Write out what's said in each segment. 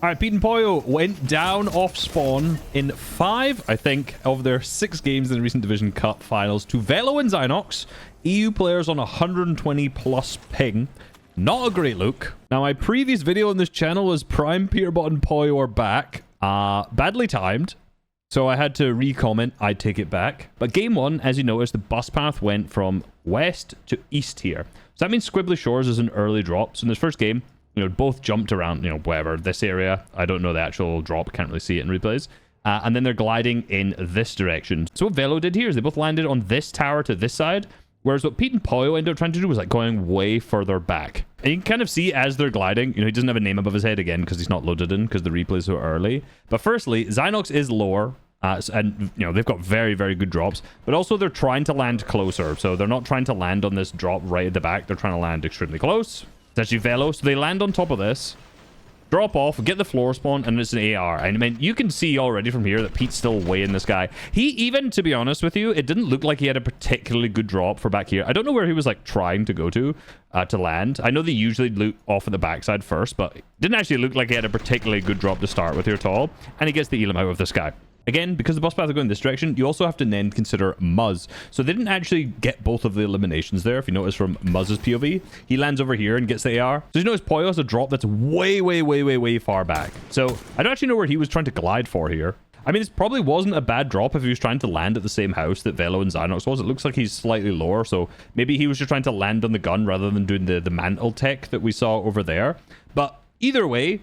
All right, Pete and Pollo went down off spawn in 5, I think, of their 6 games in the recent Division Cup finals to Velo and Zynox, EU players on 120 plus ping. Not a great look. Now, my previous video on this channel was Prime Peterbot and Pollo are back. Badly timed, so I had to re-comment, I'd take it back. But game 1, as you noticed, the bus path went from west to east here. So that means Squibbly Shores is an early drop. So in this first game, both jumped around, wherever, this area. I don't know the actual drop, can't really see it in replays. And then they're gliding in this direction. So what Velo did here is they both landed on this tower to this side, whereas what Pete and Pollo ended up trying to do was like going way further back. And you can kind of see as they're gliding, he doesn't have a name above his head again because he's not loaded in because the replay is so early. But firstly, Zynox is lower. And they've got very, very good drops, but also they're trying to land closer. So they're not trying to land on this drop right at the back. They're trying to land extremely close. It's actually Velo. So they land on top of this, drop off, get the floor spawn, and it's an AR. And I mean, you can see already from here that Pete's still way in this guy. He even, to be honest with you, it didn't look like he had a particularly good drop for back here. I don't know where he was like trying to go to land. I know they usually loot off at the backside first, but it didn't actually look like he had a particularly good drop to start with here at all. And he gets the elim out of this guy. Again, because the bus path are going this direction, you also have to then consider Muzz. So they didn't actually get both of the eliminations there. If you notice from Muzz's POV, he lands over here and gets the AR. So you notice Pollo has a drop that's way, way, way, way, way far back. So I don't actually know where he was trying to glide for here. I mean, it probably wasn't a bad drop if he was trying to land at the same house that Velo and Zynox was. It looks like he's slightly lower, so maybe he was just trying to land on the gun rather than doing the mantle tech that we saw over there. But either way,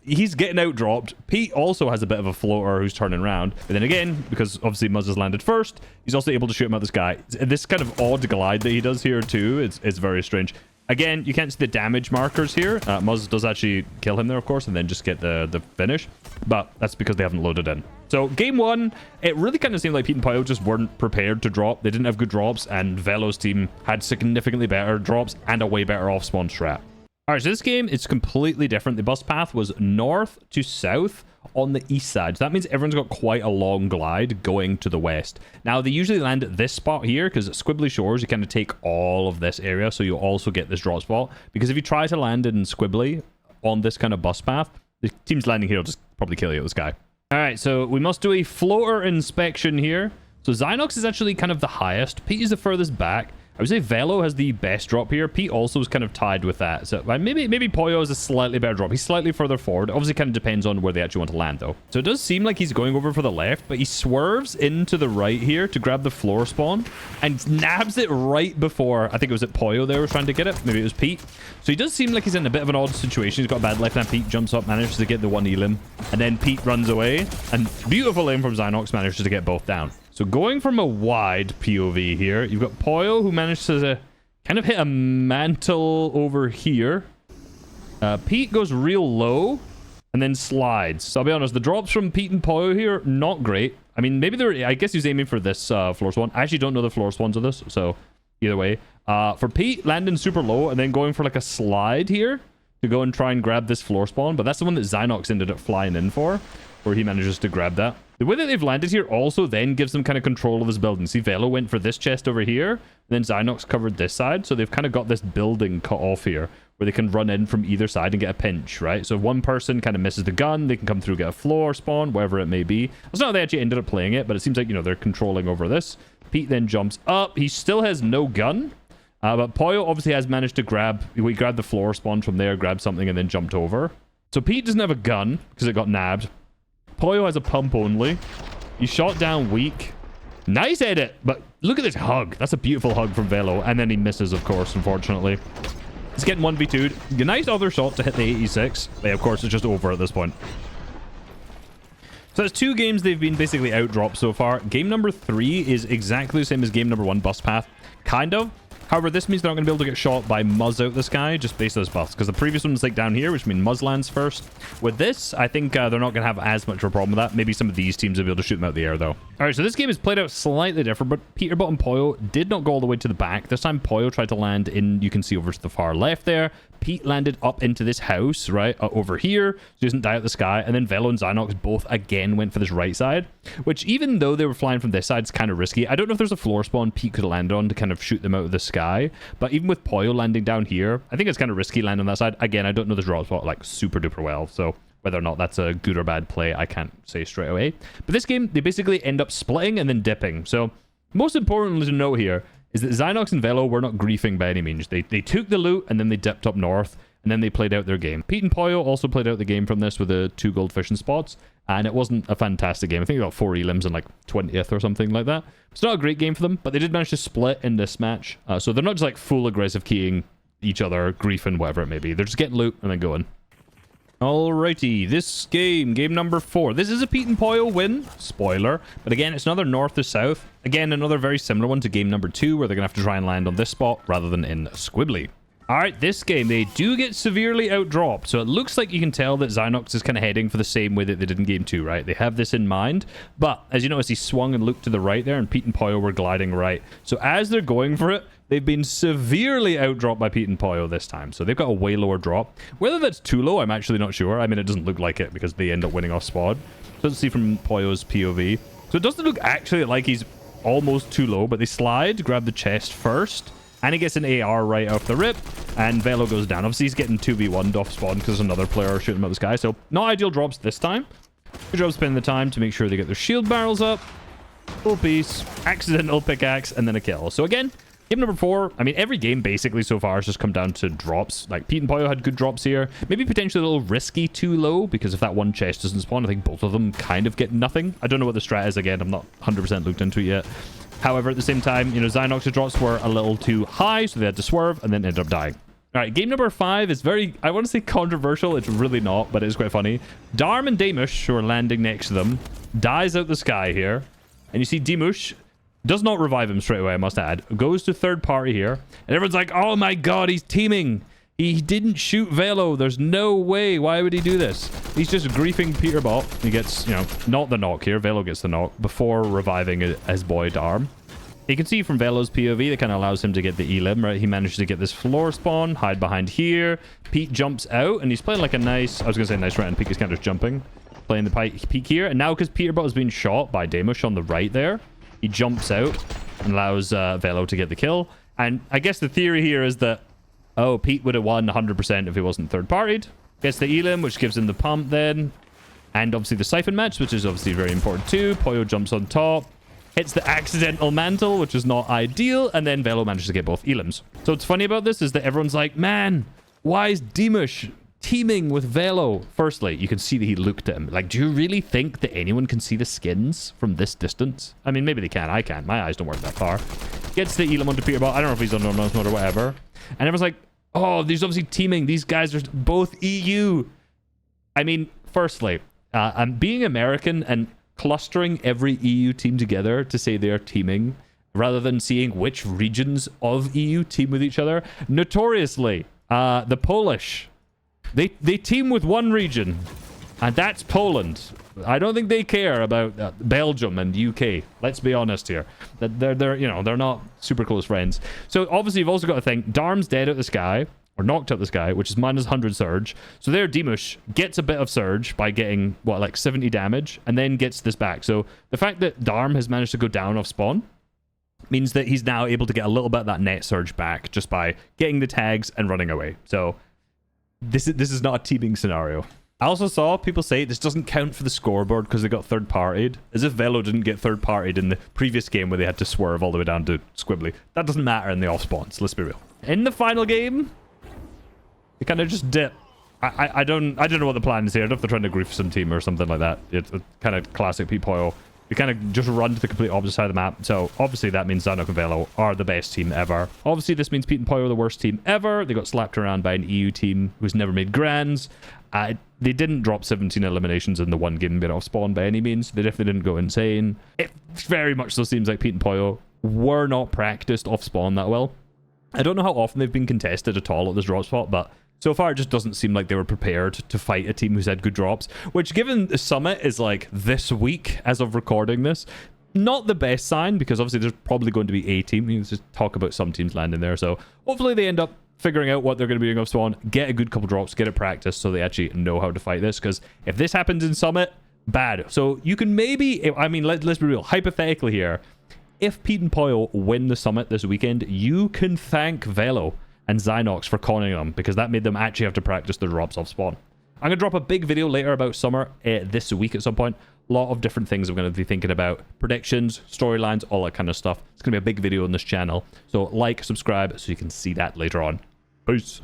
he's getting out dropped. Pete also has a bit of a floater who's turning around. And then again, because obviously Muzz has landed first, he's also able to shoot him at this guy. This kind of odd glide that he does here too, it's very strange. Again, you can't see the damage markers here. Muzz does actually kill him there, of course, and then just get the finish. But that's because they haven't loaded in. So game 1, it really kind of seemed like Pete and Pollo just weren't prepared to drop. They didn't have good drops, and Velo's team had significantly better drops and a way better off-spawn strat. All right, so this game is completely different. The bus path was north to south on the east side. So that means everyone's got quite a long glide going to the west. Now, they usually land at this spot here because at Squibbly Shores, you kind of take all of this area. So you'll also get this drop spot. Because if you try to land in Squibbly on this kind of bus path, the team's landing here will just probably kill you, this guy. All right, so we must do a floater inspection here. So Zynox is actually kind of the highest. Pete is the furthest back. I would say Velo has the best drop here. Pete also is kind of tied with that. So maybe Pollo has a slightly better drop. He's slightly further forward. Obviously, kind of depends on where they actually want to land, though. So it does seem like he's going over for the left, but he swerves into the right here to grab the floor spawn and nabs it right before, I think it was at Pollo they were trying to get it. Maybe it was Pete. So he does seem like he's in a bit of an odd situation. He's got a bad left hand. Pete jumps up, manages to get the one elim, and then Pete runs away. And beautiful aim from Zynox manages to get both down. So going from a wide POV here, you've got Pollo who managed to kind of hit a mantle over here. Pete goes real low and then slides. So I'll be honest, the drops from Pete and Pollo here, not great. I mean, maybe I guess he's aiming for this floor spawn. I actually don't know the floor spawns of this, so either way. For Pete, landing super low and then going for like a slide here to go and try and grab this floor spawn. But that's the one that Zynox ended up flying in for, where he manages to grab that. The way that they've landed here also then gives them kind of control of this building. See, Velo went for this chest over here, and then Zynox covered this side. So they've kind of got this building cut off here where they can run in from either side and get a pinch, right? So if one person kind of misses the gun, they can come through, get a floor spawn, wherever it may be. That's not how they actually ended up playing it, but it seems like, they're controlling over this. Pete then jumps up. He still has no gun, but Pollo obviously has managed to grab the floor spawn from there, grabbed something, and then jumped over. So Pete doesn't have a gun because it got nabbed. Pollo has a pump only. He shot down weak. Nice edit, but look at this hug. That's a beautiful hug from Velo. And then he misses, of course, unfortunately. He's getting 1v2'd. A nice other shot to hit the 86. But of course, it's just over at this point. So that's 2 games they've been basically outdropped so far. Game number 3 is exactly the same as game number 1, bus path. Kind of. However, this means they're not going to be able to get shot by Muzz out this guy, just based on his buffs. Because the previous one was like down here, which means Muzz lands first. With this, I think they're not going to have as much of a problem with that. Maybe some of these teams will be able to shoot them out the air, though. All right, so this game is played out slightly different, but Peterbot and Pollo did not go all the way to the back. This time, Pollo tried to land in, you can see over to the far left there. Pete landed up into this house, right, over here, so he doesn't die out the sky. And then Velo and Zynox both again went for this right side, which even though they were flying from this side, it's kind of risky. I don't know if there's a floor spawn Pete could land on to kind of shoot them out of the sky, but even with Pollo landing down here, I think it's kind of risky landing on that side. Again, I don't know this drop spot like super duper well, so Whether or not that's a good or bad play, I can't say straight away. But this game, they basically end up splitting and then dipping. So most importantly to note here is that Zynox and Velo were not griefing by any means. They took the loot and then they dipped up north and then they played out their game. Pete and Pollo also played out the game from this with the 2 gold fishing spots, and it wasn't a fantastic game. I think they got 4 elims and like 20th or something like that. It's not a great game for them, but they did manage to split in this match. So they're not just like full aggressive keying each other, griefing, whatever it may be. They're just getting loot and then going. Alrighty, this game number 4. This is a Pete and Pollo win. Spoiler. But again, it's another north to south. Again, another very similar one to game number 2, where they're going to have to try and land on this spot rather than in Squibbly. Alright, this game, they do get severely outdropped. So it looks like you can tell that Zynox is kind of heading for the same way that they did in game 2, right? They have this in mind. But as you notice, he swung and looked to the right there, and Pete and Pollo were gliding right. So as they're going for it, they've been severely outdropped by Pete and Pollo this time. So they've got a way lower drop. Whether that's too low, I'm actually not sure. I mean, it doesn't look like it because they end up winning off spawn. So let's see from Pollo's POV. So it doesn't look actually like he's almost too low, but they slide, grab the chest first, and he gets an AR right off the rip, and Velo goes down. Obviously, he's getting 2v1'd off spawn because another player shooting him at this guy. So not ideal drops this time. Good job spending the time to make sure they get their shield barrels up. Full piece, accidental pickaxe, and then a kill. So again, game number 4, I mean, every game basically so far has just come down to drops. Like, Pete and Pollo had good drops here. Maybe potentially a little risky too low, because if that one chest doesn't spawn, I think both of them kind of get nothing. I don't know what the strat is again. I'm not 100% looked into it yet. However, at the same time, you know, Zynox's drops were a little too high, so they had to swerve and then ended up dying. All right, game number 5 is very, I want to say controversial. It's really not, but it is quite funny. Darm and Damush, who are landing next to them, dies out the sky here. And you see Damush does not revive him straight away, I must add. Goes to third party here. And everyone's like, oh my god, he's teaming. He didn't shoot Velo. There's no way. Why would he do this? He's just griefing Peterbot. He gets, you know, not the knock here. Velo gets the knock before reviving his boy Darm. You can see from Velo's POV, that kind of allows him to get the elim, right? He manages to get this floor spawn, hide behind here. Pete jumps out, and he's playing like a nice, I was going to say nice round. Pete is kind of just jumping, playing the peek here. And now, because Peterbot is being shot by Damush on the right there, he jumps out and allows Velo to get the kill. And I guess the theory here is that, oh, Pete would have won 100% if he wasn't third-partied. Gets the elim, which gives him the pump then. And obviously the siphon match, which is obviously very important too. Pollo jumps on top. Hits the accidental mantle, which is not ideal. And then Velo manages to get both elims. So what's funny about this is that everyone's like, man, why is Damush teaming with Velo? Firstly, you can see that he looked at him. Like, do you really think that anyone can see the skins from this distance? I mean, maybe they can. I can't. My eyes don't work that far. Gets the elim onto Peterbot. I don't know if he's on normal mode or whatever. And everyone's like, oh, there's obviously teaming. These guys are both EU. I mean, firstly, I'm being American and clustering every EU team together to say they're teaming rather than seeing which regions of EU team with each other. Notoriously, the Polish, they team with one region, and that's Poland. I don't think they care about Belgium and UK. Let's be honest here. That they're you know, they're not super close friends. So obviously you've also got to think Darm's dead out the sky, or knocked out the sky, which is minus 100 surge. So there Damush gets a bit of surge by getting what, like 70 damage, and then gets this back. So the fact that Darm has managed to go down off spawn means that he's now able to get a little bit of that net surge back just by getting the tags and running away. So this is not a teaming scenario. I also saw people say this doesn't count for the scoreboard because they got third-partied, as if Velo didn't get third-partied in the previous game where they had to swerve all the way down to Squibbly. That doesn't matter in the off-spawns, let's be real. In the final game, they kind of just dip. I don't know what the plan is here. I don't know if they're trying to grief some team or something like that. It's a kind of classic Pete Pollo. They kind of just run to the complete opposite side of the map. So obviously that means Zynox and Velo are the best team ever. Obviously this means Pete and Pollo are the worst team ever. They got slapped around by an EU team who's never made grands. They didn't drop 17 eliminations in the one game bit off spawn by any means. They definitely didn't go insane. It very much so seems like Pete and Pollo were not practiced off spawn that well. I don't know how often they've been contested at all at this drop spot, but so far it just doesn't seem like they were prepared to fight a team who's had good drops, which given the summit is like this week as of recording this, not the best sign, because obviously there's probably going to be a team. You can just talk about some teams landing there, so hopefully they end up figuring out what they're going to be doing off spawn, get a good couple drops, get it practiced so they actually know how to fight this, because if this happens in summit, bad. So you can maybe, I mean, let's be real, hypothetically here, if Pete and Pollo win the summit this weekend, you can thank Velo and Zynox for conning them, because that made them actually have to practice the drops off spawn. I'm going to drop a big video later about summer this week at some point. A lot of different things I'm going to be thinking about. Predictions, storylines, all that kind of stuff. It's going to be a big video on this channel. So like, subscribe, so you can see that later on. Peace.